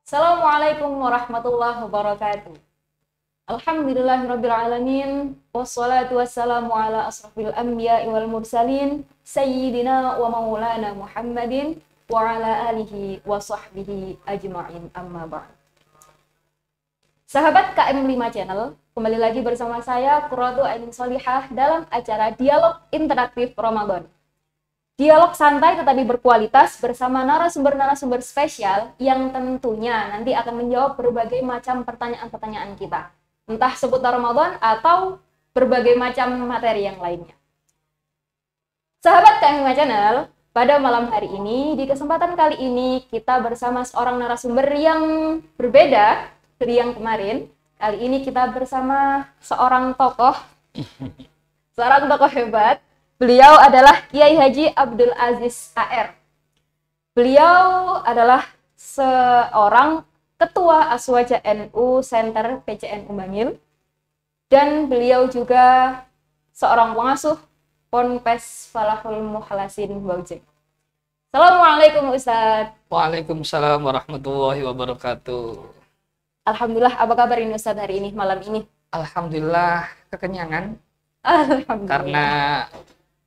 Assalamualaikum warahmatullahi wabarakatuh. Alhamdulillahirrabbilalamin. Wassalatu wassalamu ala asrafil anbiya wal mursalin. Sayyidina wa maulana Muhammadin wa ala alihi wa sahbihi ajma'in, amma ba'd. Sahabat KM5 Channel, kembali lagi bersama saya Qurratu Ainin Sholihah dalam acara Dialog Interaktif Ramadan. Dialog santai tetapi berkualitas bersama narasumber-narasumber spesial yang tentunya nanti akan menjawab berbagai macam pertanyaan-pertanyaan kita. Entah seputar Ramadan atau berbagai macam materi yang lainnya. Sahabat KM5 Channel, pada malam hari ini, di kesempatan kali ini kita bersama seorang narasumber yang berbeda dari yang kemarin. Kali ini kita bersama seorang tokoh hebat. Beliau adalah Kiai Haji Abdul Aziz AR. Beliau adalah seorang Ketua Aswaja NU Center PCNU Bangil. Dan beliau juga seorang pengasuh Ponpes Falahul Mukhlasin Baujeng. Assalamualaikum Ustadz. Waalaikumsalam warahmatullahi wabarakatuh. Alhamdulillah, apa kabar ini Ustadz hari ini, malam ini? Alhamdulillah kekenyangan. Alhamdulillah. Karena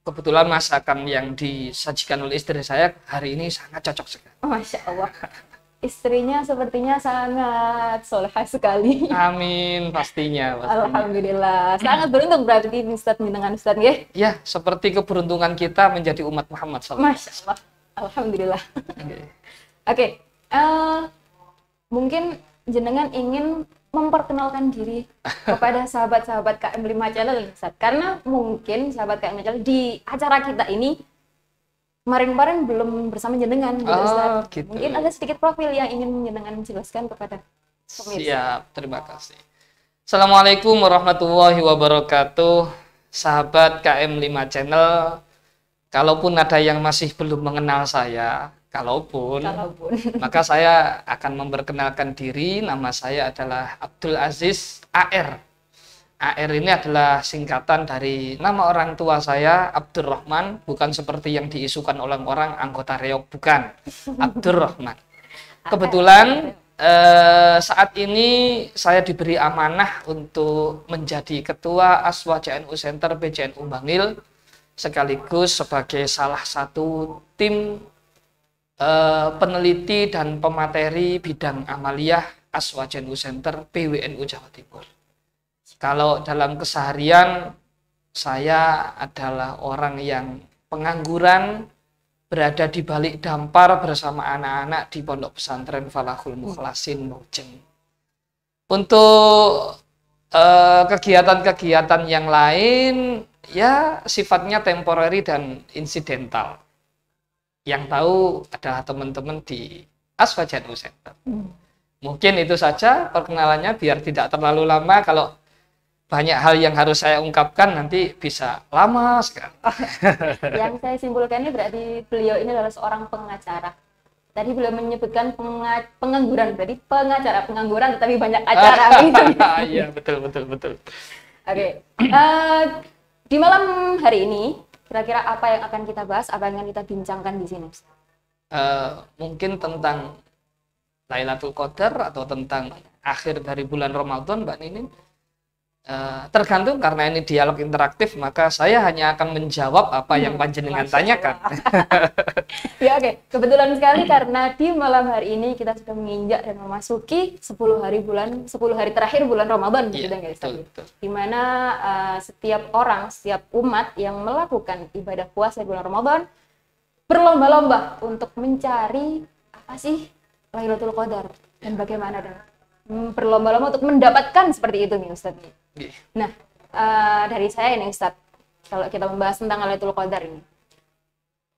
kebetulan masakan yang disajikan oleh istri saya hari ini sangat cocok sekali. Masya Allah. Istrinya sepertinya sangat solehah sekali. Amin, pastinya. Alhamdulillah. Sangat beruntung berarti Ustadz dengan Ustadz ya. Ya, seperti keberuntungan kita menjadi umat Muhammad SAW. Masya Allah. Alhamdulillah. Oke. Mungkin jenengan ingin memperkenalkan diri kepada sahabat-sahabat KM5 Channel, Ustadz. Karena mungkin sahabat KM5 Channel di acara kita ini kemarin-kemarin belum bersama jenengan, gitu, Ustadz. Gitu. Mungkin ada sedikit profil yang ingin jenengan jelaskan kepada pemirsa. Siap, terima kasih. Assalamualaikum warahmatullahi wabarakatuh. Sahabat KM5 Channel, kalaupun ada yang masih belum mengenal saya, Kalaupun, maka saya akan memperkenalkan diri. Nama saya adalah Abdul Aziz AR. AR ini adalah singkatan dari nama orang tua saya, Abdurrahman, bukan seperti yang diisukan oleh orang anggota reog, bukan. Abdurrahman. Kebetulan saat ini saya diberi amanah untuk menjadi Ketua Aswaja NU Center PCNU Bangil, sekaligus sebagai salah satu tim peneliti dan pemateri bidang amaliyah Aswaja NU Center PWNU Jawa Timur. Kalau dalam keseharian saya adalah orang yang pengangguran, berada di balik dampar bersama anak-anak di Pondok Pesantren Falahul Mukhlasin Baujeng. Untuk kegiatan-kegiatan yang lain ya sifatnya temporary dan insidental. Yang tahu adalah teman-teman di Aswaja NU Center. Mungkin itu saja perkenalannya biar tidak terlalu lama. Kalau banyak hal yang harus saya ungkapkan nanti bisa lama sekali. Yang saya simpulkan ini berarti beliau ini adalah seorang pengacara. Tadi beliau menyebutkan pengangguran, berarti pengacara pengangguran tetapi banyak acara. Iya, betul. Oke. Di malam hari ini kira-kira apa yang akan kita bahas, apa yang akan kita bincangkan di sini? Mungkin tentang Lailatul Qadar atau tentang akhir dari bulan Ramadan, Mbak Ninin. Tergantung, karena ini dialog interaktif, maka saya hanya akan menjawab apa yang panjenengan tanyakan. Ya, oke. Kebetulan sekali karena di malam hari ini kita sudah menginjak dan memasuki 10 hari terakhir bulan Ramadan, Ya, betul. Di mana setiap orang, setiap umat yang melakukan ibadah puasa di bulan Ramadan berlomba-lomba untuk mencari apa sih Lailatul Qadar dan bagaimana, dan berlomba-lomba untuk mendapatkan seperti itu nih Ustadz. Nah, dari saya nih Ustadz, kalau kita membahas tentang Lailatul Qadar ini,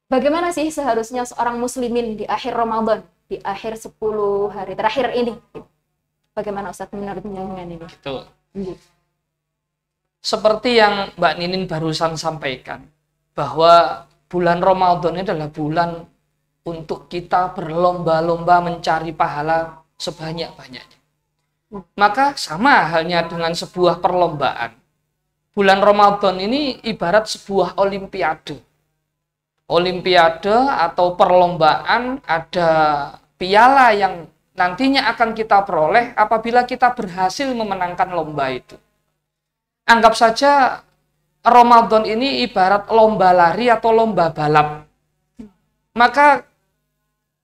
bagaimana sih seharusnya seorang muslimin di akhir Ramadan, di akhir 10 hari terakhir ini? Bagaimana Ustadz menurut jenengan ini? Gitu. Seperti yang Mbak Ninin barusan sampaikan, bahwa bulan Ramadan ini adalah bulan untuk kita berlomba-lomba mencari pahala sebanyak-banyaknya. Maka sama halnya dengan sebuah perlombaan. Bulan Ramadan ini ibarat sebuah olimpiade. Olimpiade atau perlombaan, ada piala yang nantinya akan kita peroleh apabila kita berhasil memenangkan lomba itu. Anggap saja Ramadan ini ibarat lomba lari atau lomba balap. Maka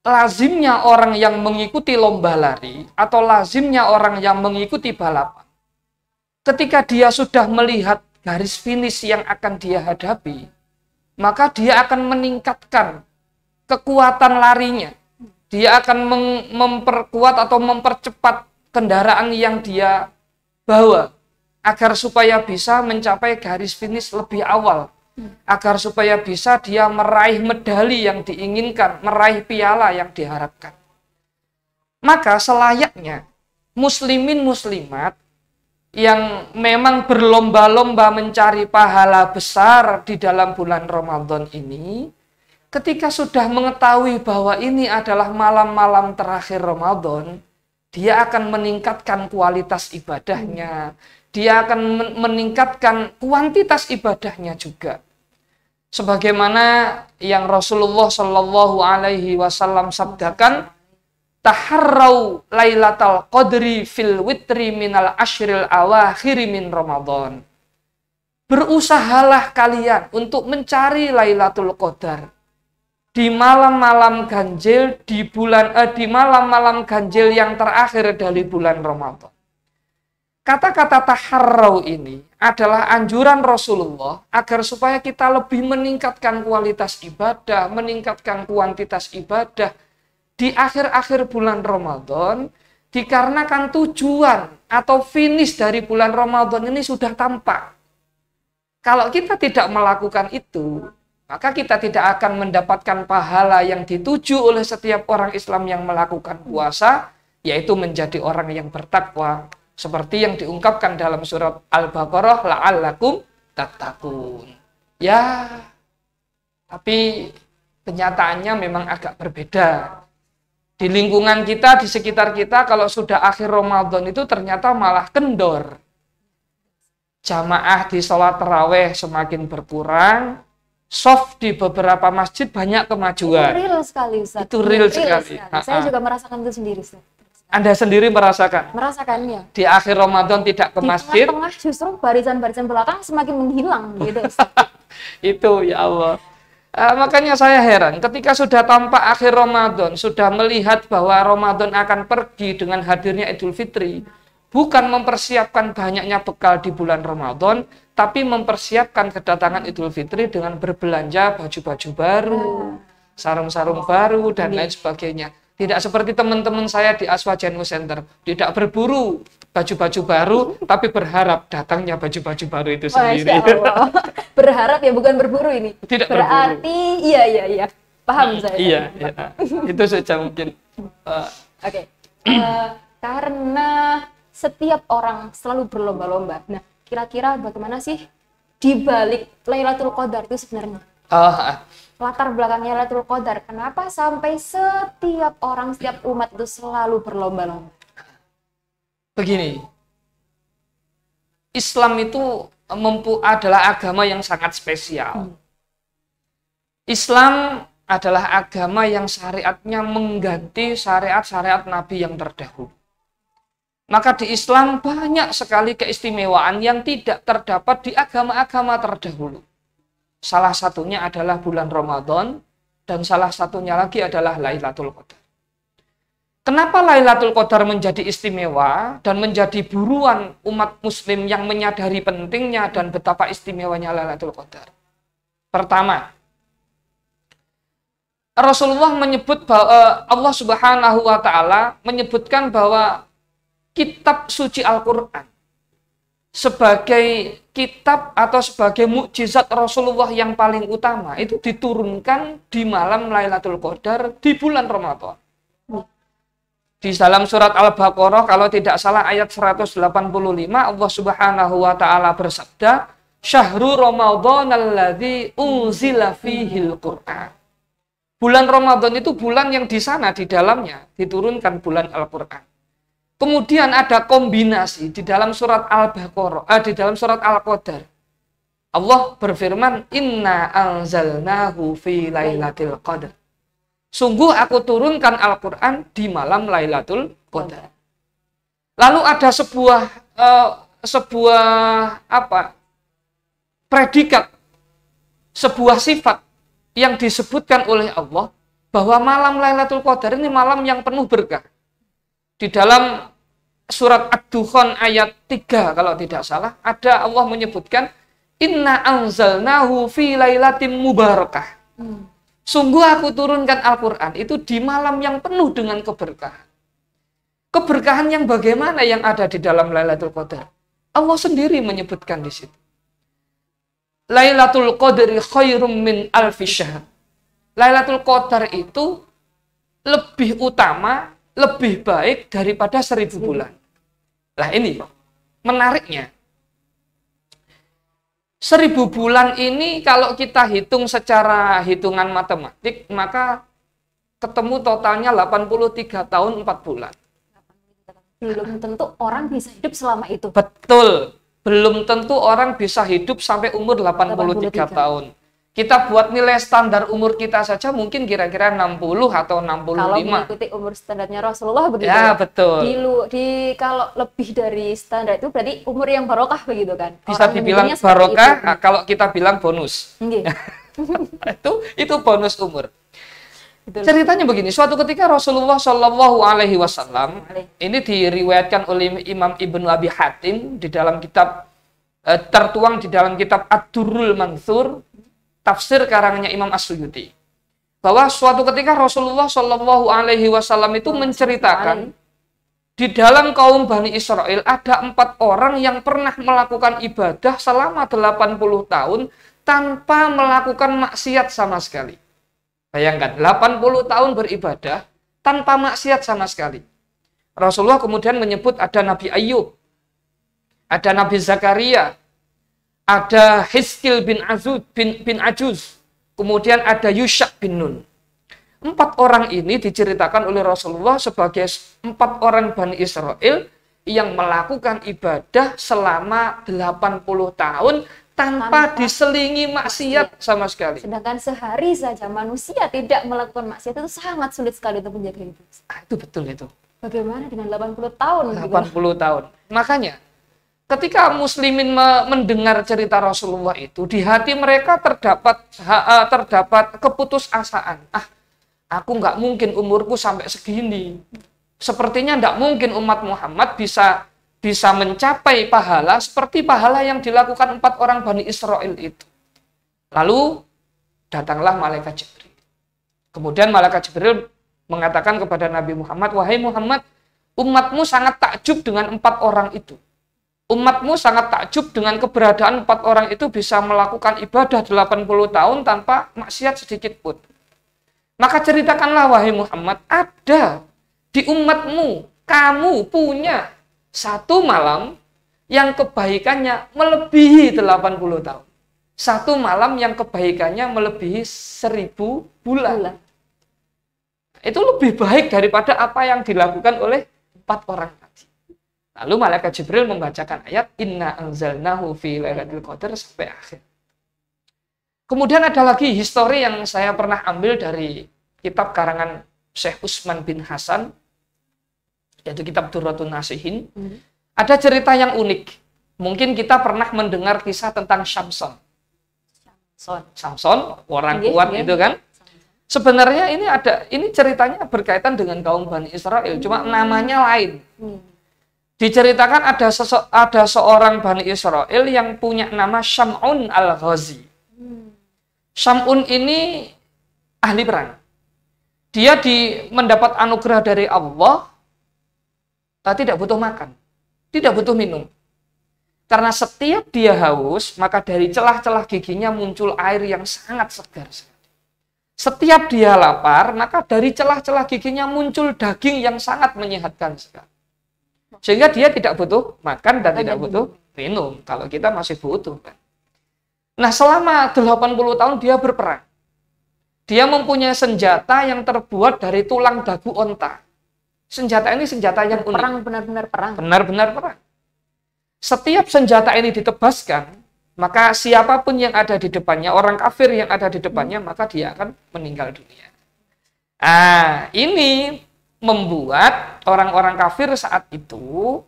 lazimnya orang yang mengikuti lomba lari atau lazimnya orang yang mengikuti balapan, ketika dia sudah melihat garis finish yang akan dia hadapi, maka dia akan meningkatkan kekuatan larinya. Dia akan memperkuat atau mempercepat kendaraan yang dia bawa agar supaya bisa mencapai garis finish lebih awal. Agar supaya bisa dia meraih medali yang diinginkan, meraih piala yang diharapkan. Maka selayaknya muslimin muslimat yang memang berlomba-lomba mencari pahala besar di dalam bulan Ramadan ini, ketika sudah mengetahui bahwa ini adalah malam-malam terakhir Ramadan, dia akan meningkatkan kualitas ibadahnya, dia akan meningkatkan kuantitas ibadahnya juga. Sebagaimana yang Rasulullah Shallallahu Alaihi Wasallam sabdakan, taharrau lailatal qadri fil witri minal ashril awakhiri min Ramadan. Berusahalah kalian untuk mencari Lailatul Qadar di malam-malam ganjil di malam-malam ganjil yang terakhir dari bulan Ramadan. Kata-kata taharrau ini adalah anjuran Rasulullah agar supaya kita lebih meningkatkan kualitas ibadah, meningkatkan kuantitas ibadah di akhir-akhir bulan Ramadan, dikarenakan tujuan atau finish dari bulan Ramadan ini sudah tampak. Kalau kita tidak melakukan itu, maka kita tidak akan mendapatkan pahala yang dituju oleh setiap orang Islam yang melakukan puasa, yaitu menjadi orang yang bertakwa. Seperti yang diungkapkan dalam surat Al-Baqarah, la'allakum tattaqun. Ya, tapi kenyataannya memang agak berbeda. Di lingkungan kita, di sekitar kita, kalau sudah akhir Ramadan itu ternyata malah kendor. Jamaah di sholat tarawih semakin berkurang, soft di beberapa masjid banyak kemajuan. Itu real sekali, Ustaz. Itu real sekali. Saya juga merasakan itu sendiri, Ustaz. Anda sendiri merasakan? Merasakannya. Di akhir Ramadan tidak ke masjid. Di tengah justru barisan-barisan belakang semakin menghilang gitu. Itu ya Allah. Makanya saya heran ketika sudah tampak akhir Ramadan, sudah melihat bahwa Ramadan akan pergi dengan hadirnya Idul Fitri. Bukan mempersiapkan banyaknya bekal di bulan Ramadan, tapi mempersiapkan kedatangan Idul Fitri dengan berbelanja baju-baju baru, sarung-sarung baru, dan lain sebagainya. Tidak seperti teman-teman saya di Aswa Jenu Center, tidak berburu baju-baju baru, tapi berharap datangnya baju-baju baru itu sendiri. Masya Allah. Berharap ya, bukan berburu ini. Tidak berarti berburu. Iya. Paham saya. Iya. Itu saja mungkin. Oke. Karena setiap orang selalu berlomba-lomba. Nah, kira-kira bagaimana sih di balik Lailatul Qadar itu sebenarnya? Latar belakangnya Lailatul Qadar, kenapa sampai setiap orang, setiap umat itu selalu berlomba-lomba? Begini, Islam itu adalah agama yang sangat spesial. Islam adalah agama yang syariatnya mengganti syariat-syariat Nabi yang terdahulu. Maka di Islam banyak sekali keistimewaan yang tidak terdapat di agama-agama terdahulu. Salah satunya adalah bulan Ramadan, dan salah satunya lagi adalah Lailatul Qadar. Kenapa Lailatul Qadar menjadi istimewa dan menjadi buruan umat muslim yang menyadari pentingnya dan betapa istimewanya Lailatul Qadar? Pertama, Rasulullah menyebut bahwa Allah Subhanahu wa Ta'ala menyebutkan bahwa kitab suci Al-Quran sebagai kitab atau sebagai mukjizat Rasulullah yang paling utama itu diturunkan di malam Lailatul Qadar di bulan Ramadan. Di dalam surat Al-Baqarah kalau tidak salah ayat 185 Allah Subhanahu wa Ta'ala bersabda, "Syahrul Ramadan alladzi unzila fihil Qur'an." Bulan Ramadan itu bulan yang di sana di dalamnya diturunkan bulan Al-Qur'an. Kemudian ada kombinasi di dalam surat Al-Baqarah, di dalam surat Al-Qadar. Allah berfirman, "Inna anzalnahu fi lailatul qadar." Sungguh aku turunkan Al-Quran di malam Lailatul Qadar. Lalu ada sebuah predikat, sebuah sifat yang disebutkan oleh Allah bahwa malam Lailatul Qadar ini malam yang penuh berkah. Di dalam surat Ad-Dukhan ayat 3 kalau tidak salah, ada Allah menyebutkan inna anzalnahu fi lailatin mubarakah. Sungguh aku turunkan Al-Quran itu di malam yang penuh dengan keberkahan. Keberkahan yang bagaimana yang ada di dalam Lailatul Qadar? Allah sendiri menyebutkan di situ. Lailatul Qadri khairum min alfi syahr. Lailatul Qadar itu lebih utama, lebih baik daripada 1000 bulan. Nah ini menariknya. 1000 bulan ini kalau kita hitung secara hitungan matematik, maka ketemu totalnya 83 tahun 4 bulan. Belum tentu orang bisa hidup selama itu. Betul. Belum tentu orang bisa hidup sampai umur 83 tahun. Kita buat nilai standar umur kita saja mungkin kira-kira 60 atau 65. Kalau mengikuti umur standarnya Rasulullah begitu. Ya, betul. Kalau lebih dari standar itu berarti umur yang barokah begitu kan. Bisa orang dibilang barokah, nah, kalau kita bilang bonus. itu bonus umur. Betul. Ceritanya begini, suatu ketika Rasulullah Shallallahu Alaihi Wasallam ini diriwayatkan oleh Imam Ibnu Abi Hatim di dalam kitab tertuang di dalam kitab Ad-Durrul Mansur, tafsir karangannya Imam As-Suyuti, bahwa suatu ketika Rasulullah Shallallahu Alaihi Wasallam itu menceritakan di dalam kaum Bani Israel ada 4 orang yang pernah melakukan ibadah selama 80 tahun tanpa melakukan maksiat sama sekali. Bayangkan, 80 tahun beribadah tanpa maksiat sama sekali. Rasulullah kemudian menyebut ada Nabi Ayub, ada Nabi Zakaria, ada Hizkil bin Ajuz, kemudian ada Yusha bin Nun. 4 orang ini diceritakan oleh Rasulullah sebagai 4 orang Bani Israel yang melakukan ibadah selama 80 tahun tanpa diselingi maksiat sama sekali. Sedangkan sehari saja manusia tidak melakukan maksiat itu sangat sulit sekali untuk menjaga hidup. Itu betul itu. Bagaimana dengan 80 tahun? 80 tahun. Makanya ketika muslimin mendengar cerita Rasulullah itu, di hati mereka terdapat keputusasaan. Aku nggak mungkin umurku sampai segini. Sepertinya nggak mungkin umat Muhammad bisa mencapai pahala seperti pahala yang dilakukan 4 orang Bani Israel itu. Lalu datanglah malaikat Jibril. Kemudian malaikat Jibril mengatakan kepada Nabi Muhammad, wahai Muhammad, umatmu sangat takjub dengan 4 orang itu. Umatmu sangat takjub dengan keberadaan 4 orang itu bisa melakukan ibadah 80 tahun tanpa maksiat sedikit pun. Maka ceritakanlah wahai Muhammad, ada di umatmu, kamu punya 1 malam yang kebaikannya melebihi 80 tahun. 1 malam yang kebaikannya melebihi 1000 bulan. Itu lebih baik daripada apa yang dilakukan oleh 4 orang tadi. Lalu malaikat Jibril membacakan ayat inna anzalnahu fi lailatul qadar sampai akhir. Kemudian ada lagi histori yang saya pernah ambil dari kitab karangan Syekh Utsman bin Hasan, yaitu kitab Durratun Nasihin. Ada cerita yang unik. Mungkin kita pernah mendengar kisah tentang Samson. Samson, orang kuat itu kan. Sebenarnya ini ceritanya berkaitan dengan kaum Bani Israel, cuma namanya lain. Diceritakan ada seorang Bani Israel yang punya nama Syam'un al-Ghazi. Syam'un ini ahli perang. Dia mendapat anugerah dari Allah, tidak butuh makan, tidak butuh minum. Karena setiap dia haus, maka dari celah-celah giginya muncul air yang sangat segar. Setiap dia lapar, maka dari celah-celah giginya muncul daging yang sangat menyehatkan sekali. Sehingga dia tidak butuh makan dan tidak butuh minum. Kalau kita masih butuh. Nah, selama 80 tahun dia berperang. Dia mempunyai senjata yang terbuat dari tulang dagu onta. Senjata ini senjata yang unik. Perang, benar-benar perang. Benar-benar perang. Setiap senjata ini ditebaskan, maka siapapun yang ada di depannya, orang kafir yang ada di depannya, maka dia akan meninggal dunia. Ini membuat orang-orang kafir saat itu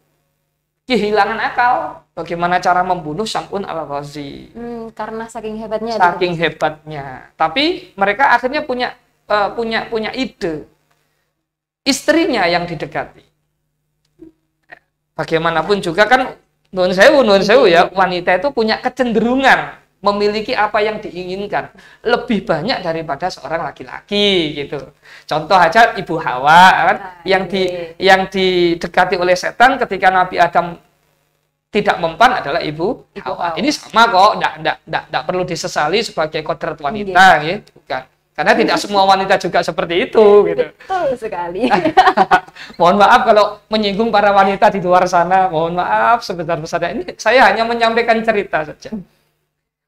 kehilangan akal. Bagaimana cara membunuh Sam'un al-Ghazi? Karena saking hebatnya. Saking hebatnya. Tapi mereka akhirnya punya ide. Istrinya yang didekati. Bagaimanapun juga kan nuwun sewu ya, wanita itu punya kecenderungan memiliki apa yang diinginkan lebih banyak daripada seorang laki-laki gitu. Contoh aja Ibu Hawa kan, yang didekati oleh setan ketika Nabi Adam tidak mempan adalah Ibu Hawa. Ini sama kok, enggak perlu disesali sebagai kodrat wanita gitu, bukan. Karena tidak semua wanita juga seperti itu gitu. Betul sekali. Mohon maaf kalau menyinggung para wanita di luar sana, mohon maaf sebesar-besarnya. Ini saya hanya menyampaikan cerita saja.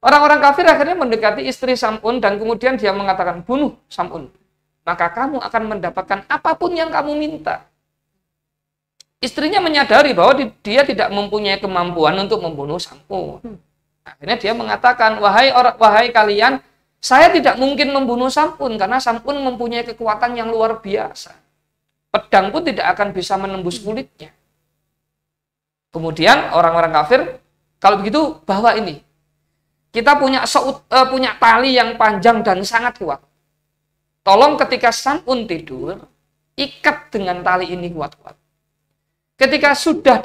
Orang-orang kafir akhirnya mendekati istri Sam'un dan kemudian dia mengatakan, bunuh Sam'un, maka kamu akan mendapatkan apapun yang kamu minta. Istrinya menyadari bahwa dia tidak mempunyai kemampuan untuk membunuh Sam'un. Akhirnya dia mengatakan, wahai kalian, saya tidak mungkin membunuh Sam'un karena Sam'un mempunyai kekuatan yang luar biasa. Pedang pun tidak akan bisa menembus kulitnya. Kemudian orang-orang kafir, kalau begitu bawa ini. Kita punya tali yang panjang dan sangat kuat. Tolong ketika Sam'un tidur, ikat dengan tali ini kuat-kuat. Ketika sudah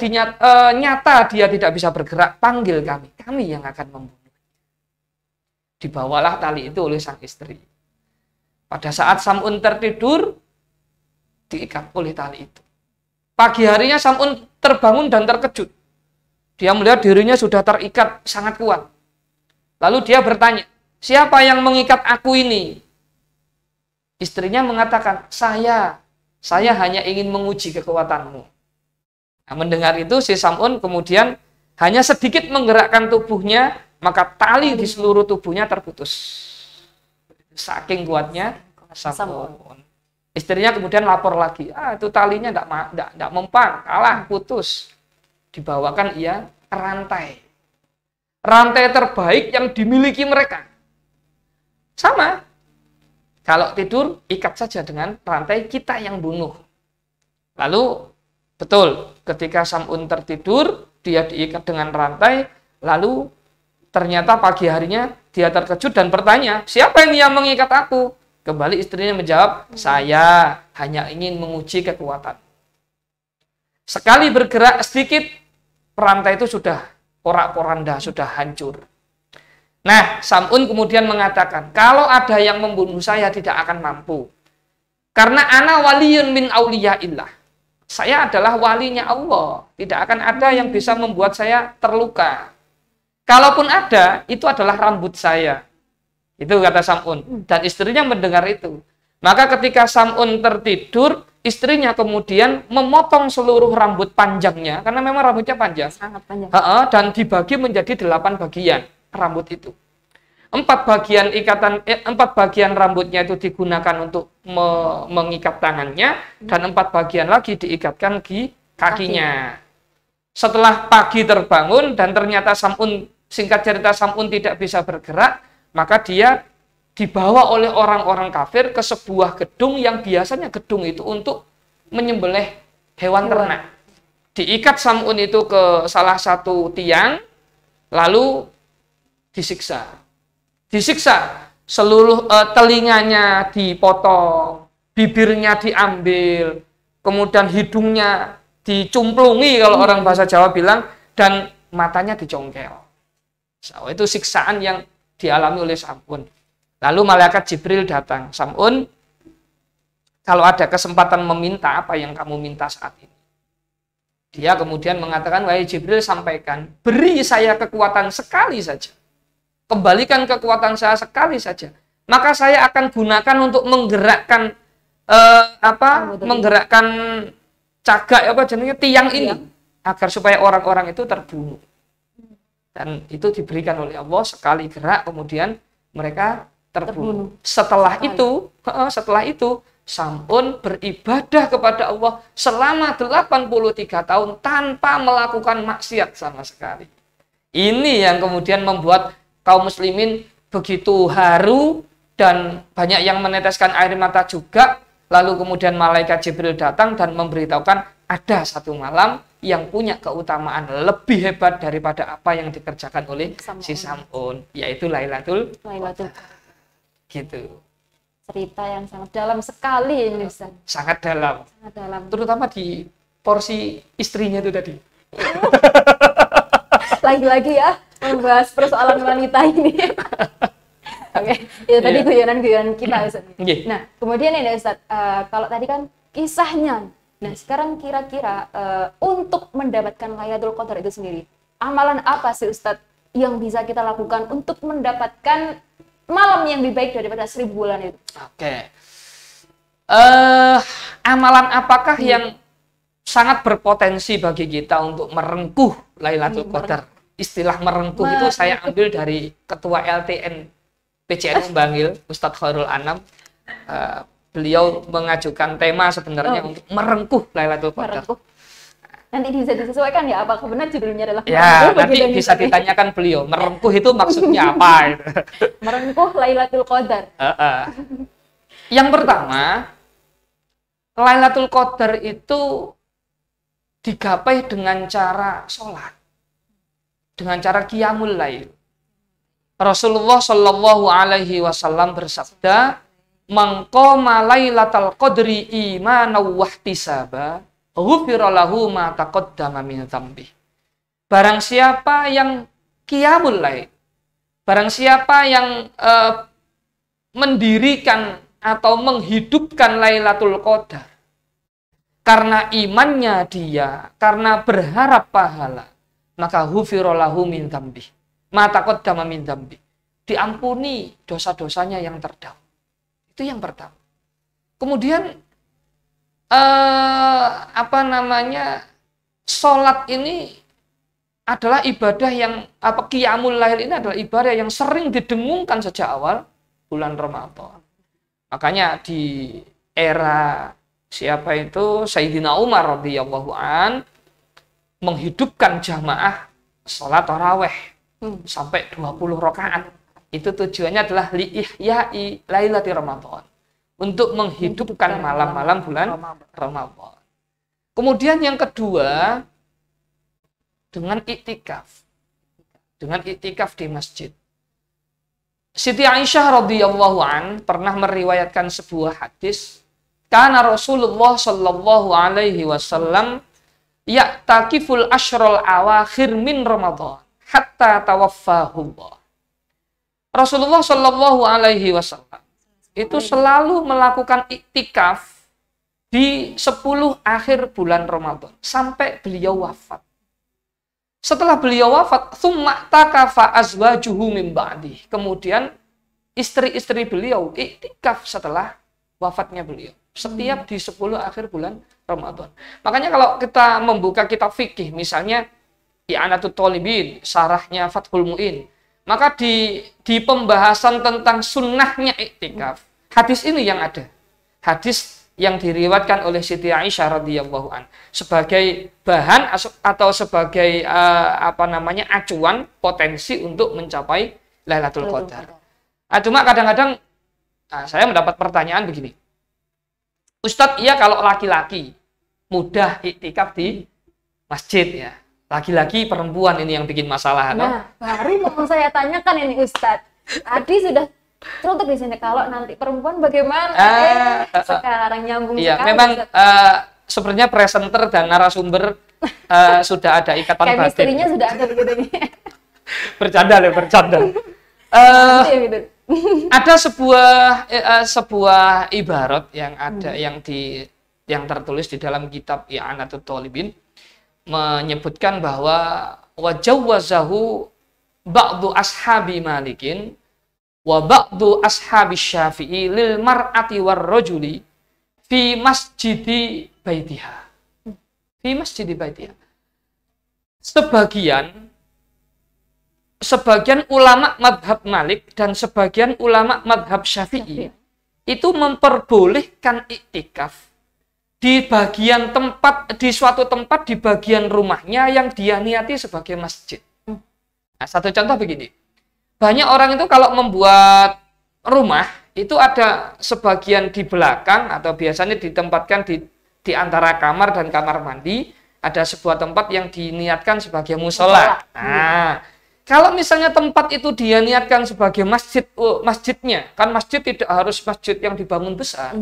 nyata dia tidak bisa bergerak, panggil kami yang akan membunuh. Dibawalah tali itu oleh sang istri. Pada saat Sam'un tertidur, diikat oleh tali itu. Pagi harinya Sam'un terbangun dan terkejut. Dia melihat dirinya sudah terikat sangat kuat. Lalu dia bertanya, siapa yang mengikat aku ini? Istrinya mengatakan, saya hanya ingin menguji kekuatanmu. Nah, mendengar itu si Sam'un kemudian hanya sedikit menggerakkan tubuhnya, maka tali di seluruh tubuhnya terputus. Saking kuatnya Sam'un. Istrinya kemudian lapor lagi, itu talinya tidak mempan, kalah, putus. Dibawakan ia rantai. Rantai terbaik yang dimiliki mereka. Sama. Kalau tidur, ikat saja dengan rantai kita yang bunuh. Lalu, betul, ketika Sam'un tertidur, dia diikat dengan rantai, lalu ternyata pagi harinya dia terkejut dan bertanya, siapa ini yang mengikat aku? Kembali istrinya menjawab, saya hanya ingin menguji kekuatan. Sekali bergerak sedikit, rantai itu sudah porak-poranda, sudah hancur. Nah, Sam'un kemudian mengatakan, kalau ada yang membunuh saya tidak akan mampu. Karena ana waliyun min auliyaillah. Saya adalah walinya Allah. Tidak akan ada yang bisa membuat saya terluka. Kalaupun ada, itu adalah rambut saya. Itu kata Sam'un. Dan istrinya mendengar itu. Maka ketika Sam'un tertidur, istrinya kemudian memotong seluruh rambut panjangnya, karena memang rambutnya panjang. Sangat panjang. Dan dibagi menjadi 8 bagian rambut itu. 4 bagian rambutnya itu digunakan untuk mengikat tangannya, dan 4 bagian lagi diikatkan di kakinya. Setelah pagi terbangun dan ternyata singkat cerita Sam'un tidak bisa bergerak, maka dia dibawa oleh orang-orang kafir ke sebuah gedung yang biasanya gedung itu untuk menyembelih hewan ternak. Diikat Sam'un itu ke salah satu tiang, lalu disiksa. Seluruh telinganya dipotong, bibirnya diambil, kemudian hidungnya dicumplungi kalau orang bahasa Jawa bilang, dan matanya dicongkel. Itu siksaan yang dialami oleh Sam'un. Lalu malaikat Jibril datang. Sam'un, kalau ada kesempatan meminta, apa yang kamu minta saat ini? Dia kemudian mengatakan, wahai Jibril, sampaikan, beri saya kekuatan sekali saja. Kembalikan kekuatan saya sekali saja. Maka saya akan gunakan untuk menggerakkan menggerakkan cagak tiang ini, agar supaya orang-orang itu terbunuh. Dan itu diberikan oleh Allah, sekali gerak kemudian mereka terbunuh. Setelah itu Sam'un beribadah kepada Allah selama 83 tahun tanpa melakukan maksiat sama sekali. Ini yang kemudian membuat kaum muslimin begitu haru dan banyak yang meneteskan air mata juga lalu kemudian malaikat Jibril datang dan memberitahukan ada satu malam yang punya keutamaan lebih hebat daripada apa yang dikerjakan oleh si Sam'un, yaitu Lailatul Qadar. Gitu. Cerita yang sangat dalam sekali ini, Ustaz. Sangat dalam. Sangat dalam. Terutama di porsi istrinya itu tadi. Lagi-lagi ya membahas persoalan wanita ini. Oke, itu tadi guyonan-guyonan kita, Ustaz. Nah, kemudian ini Ustaz, kalau tadi kan kisahnya. Nah, sekarang kira-kira untuk mendapatkan Lailatul Qadar itu sendiri, amalan apa sih Ustaz yang bisa kita lakukan untuk mendapatkan malam yang lebih baik daripada 1000 bulan itu? Oke. Amalan apakah yang sangat berpotensi bagi kita untuk merengkuh Lailatul Qadar? Istilah merengkuh itu saya ambil dari Ketua LTN PCNU Bangil, Ustadz Khairul Anam. Beliau mengajukan tema sebenarnya untuk merengkuh Lailatul Qadar. Nanti bisa disesuaikan ya, apakah benar judulnya adalah ya, nanti bisa ditanyakan beliau, merengkuh itu maksudnya apa? Merengkuh Lailatul Qadar. Yang pertama, Lailatul Qadar itu digapai dengan cara sholat, dengan cara qiyamul lail. Rasulullah Shallallahu Alaihi Wasallam bersabda, "Mangqama Lailatul Qadri imanan wahtisaba, ghufira lahu ma taqaddama min dzambi." Barang siapa yang qiyamul lail, barang siapa yang mendirikan atau menghidupkan Lailatul Qadar karena imannya dia, karena berharap pahala, maka ghufira lahu min dzambi, ma taqaddama min dzambi, diampuni dosa-dosanya yang terdahulu. Itu yang pertama. Kemudian sholat ini adalah ibadah yang qiyamul lail ini adalah ibadah yang sering didengungkan sejak awal bulan Ramadan. Makanya di era siapa itu Sayyidina Umar radhiyallahu an menghidupkan jamaah sholat tarawih sampai 20 rakaat. Itu tujuannya adalah li'ihya'i lailati Ramadan, untuk menghidupkan malam-malam bulan Ramadan. Kemudian yang kedua, dengan iktikaf. Dengan iktikaf di masjid. Siti Aisyah radhiyallahu an pernah meriwayatkan sebuah hadis, karena Rasulullah Shallallahu Alaihi Wasallam ya'takiful ashrul awakhir min Ramadan hatta tawaffahullah. Rasulullah Shallallahu Alaihi Wasallam itu selalu melakukan iktikaf di 10 akhir bulan Ramadan sampai beliau wafat. Setelah beliau wafat, tsumma takafa azwajuhu min ba'di. Kemudian istri-istri beliau iktikaf setelah wafatnya beliau. Setiap di 10 akhir bulan Ramadan. Makanya kalau kita membuka kitab fikih, misalnya I'anatul Thalibin, syarahnya Fathul Mu'in, maka di pembahasan tentang sunnahnya iktikaf, hadis ini yang ada. Hadis yang diriwayatkan oleh Siti Aisyah radhiyallahu an sebagai bahan atau sebagai acuan potensi untuk mencapai Lailatul Qadar. Cuma kadang-kadang saya mendapat pertanyaan begini. Ustadz, iya kalau laki-laki mudah iktikaf di masjid ya. Laki-laki perempuan ini yang bikin masalah. Nah, baru mau saya tanyakan ini Ustadz. Tadi sudah teruntuk di sini, kalau nanti perempuan bagaimana? Sekarang nyambung iya, sekali. Memang sebenarnya presenter dan narasumber sudah ada ikatan batin. Chemistry-nya sudah ada begitu nih. Bercanda. Ada sebuah ibarat yang ada yang tertulis di dalam kitab I'anatul Thalibin, menyebutkan bahwa wajawwazahu ba'du ashabi Malikin wa ba'du ashabi Syafi'i lil mar'ati war rajuli fi masjidi baitiha. Fi masjidi baitiha. Sebagian ulama madhab Malik dan sebagian ulama madhab Syafi'i itu memperbolehkan iktikaf di bagian tempat, di suatu tempat di bagian rumahnya yang dia niati sebagai masjid. Nah, satu contoh begini. Banyak orang itu kalau membuat rumah itu ada sebagian di belakang atau biasanya ditempatkan di antara kamar dan kamar mandi, ada sebuah tempat yang diniatkan sebagai musola. Nah, kalau misalnya tempat itu dia niatkan sebagai masjid, masjidnya, kan masjid tidak harus masjid yang dibangun besar.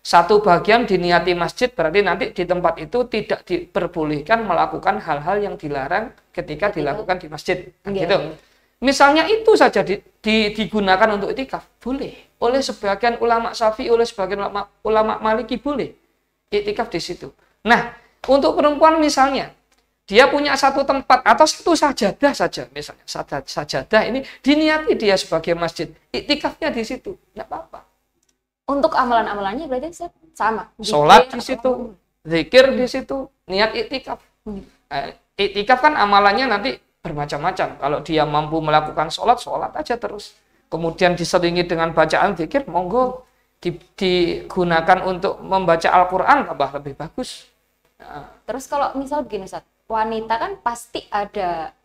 Satu bagian diniati masjid, berarti nanti di tempat itu tidak diperbolehkan melakukan hal-hal yang dilarang ketika dilakukan di masjid. Gitu. Misalnya itu saja digunakan untuk itikaf, boleh. Oleh sebagian ulama Syafi'i, oleh sebagian ulama Maliki, boleh itikaf di situ. Nah, untuk perempuan misalnya, dia punya satu tempat atau satu sajadah saja, misalnya sajadah ini diniati dia sebagai masjid, itikafnya di situ, nggak apa-apa. Untuk amalan-amalannya berarti sama. Sholat di situ, zikir di situ, niat itikaf. Itikaf kan amalannya nanti bermacam-macam. Kalau dia mampu melakukan sholat aja terus. Kemudian diselingi dengan bacaan zikir, monggo digunakan untuk membaca Al-Quran, tambah lebih bagus. Terus kalau misal begini, Ustaz, wanita kan pasti ada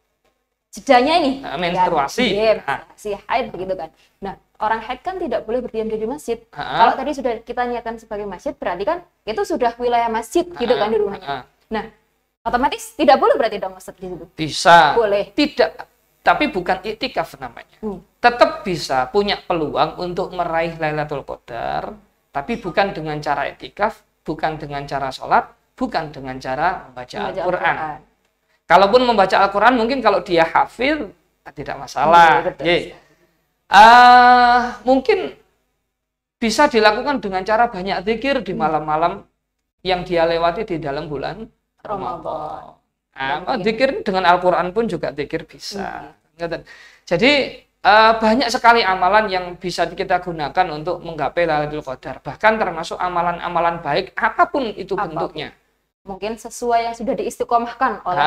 jedanya ini. Menstruasi. Menstruasi, haid begitu kan. Nah, orang haid kan tidak boleh berdiam diri di masjid. Kalau tadi sudah kita niatkan sebagai masjid, berarti kan itu sudah wilayah masjid gitu kan di rumahnya. Nah, otomatis tidak boleh berarti dong Ustaz di situ. Bisa. Boleh. Tidak, tapi bukan iktikaf namanya. Tetap bisa punya peluang untuk meraih Lailatul Qadar, tapi bukan dengan cara iktikaf, bukan dengan cara sholat, bukan dengan cara membaca Al-Quran. Kalaupun membaca Al-Quran, mungkin kalau dia hafil tidak masalah. Mungkin bisa dilakukan dengan cara banyak zikir di malam-malam yang dia lewati di dalam bulan Ramadan. Zikir dengan Al-Quran pun juga zikir bisa. Jadi banyak sekali amalan yang bisa kita gunakan untuk menggapai Lailatul Qadar. Bahkan termasuk amalan-amalan baik apapun itu bentuknya. Mungkin sesuai yang sudah diistiqomahkan oleh.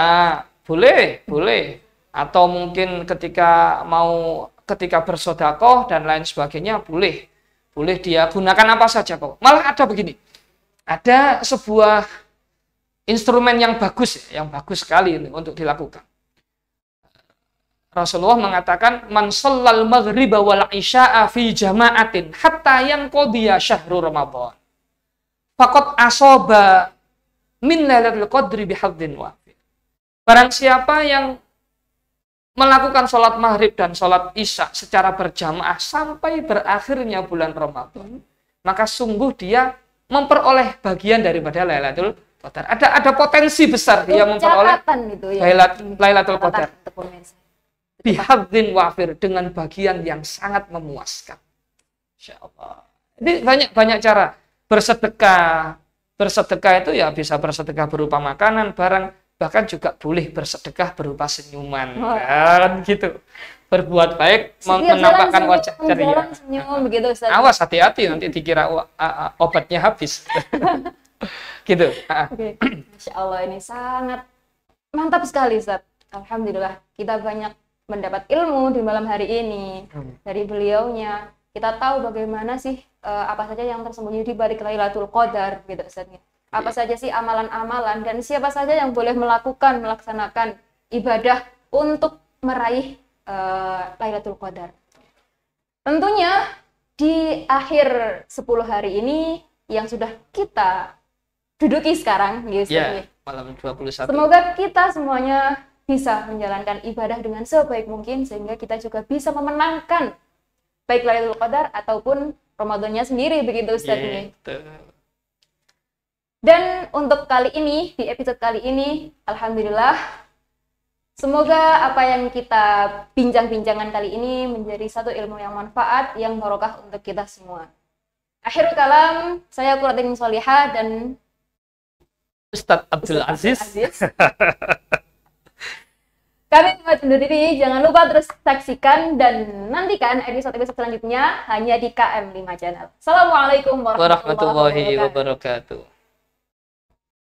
Boleh. Atau mungkin ketika bersedekah dan lain sebagainya boleh dia gunakan apa saja kok. Malah ada begini, ada sebuah instrumen yang bagus sekali untuk dilakukan. Rasulullah mengatakan, man shallal maghriba wal isya'a fi jama'atin hatta yanqadiya syahrul ramadan faqad asaba min lailatul qadri bihadzin wafir. Barang siapa yang melakukan sholat maghrib dan sholat isya secara berjamaah sampai berakhirnya bulan Ramadan, maka sungguh dia memperoleh bagian daripada Lailatul Qadar. Ada potensi besar dia memperoleh Lailatul Qadar. Bihadzin wafir, dengan bagian yang sangat memuaskan. Insyaallah. Jadi banyak cara bersedekah. Bersedekah itu ya bisa bersedekah berupa makanan, barang, bahkan juga boleh bersedekah berupa senyuman, kan gitu. Berbuat baik, menampakkan wajah ceria. Begitu, awas, hati-hati nanti dikira obatnya habis. Gitu. Masya Allah, ini sangat mantap sekali, Ustaz. Alhamdulillah, kita banyak mendapat ilmu di malam hari ini dari beliaunya. Kita tahu bagaimana sih apa saja yang tersembunyi di balik Lailatul Qadar, gitu Ustaz. Apa saja sih amalan-amalan dan siapa saja yang boleh melaksanakan ibadah untuk meraih Lailatul Qadar. Tentunya di akhir 10 hari ini yang sudah kita duduki sekarang, malam 21. Semoga kita semuanya bisa menjalankan ibadah dengan sebaik mungkin sehingga kita juga bisa memenangkan baik Lailatul Qadar ataupun Ramadannya sendiri, begitu Ustaz. Dan untuk kali ini, di episode kali ini, alhamdulillah, semoga apa yang kita bincang-bincangkan kali ini menjadi satu ilmu yang manfaat, yang barokah untuk kita semua. Akhirul kalam, saya Quratin Solihah dan Ustadz Abdul Aziz. Kami pamit undur diri, jangan lupa terus saksikan dan nantikan episode-episode selanjutnya hanya di KM5 Channel. Assalamualaikum warahmatullahi wabarakatuh.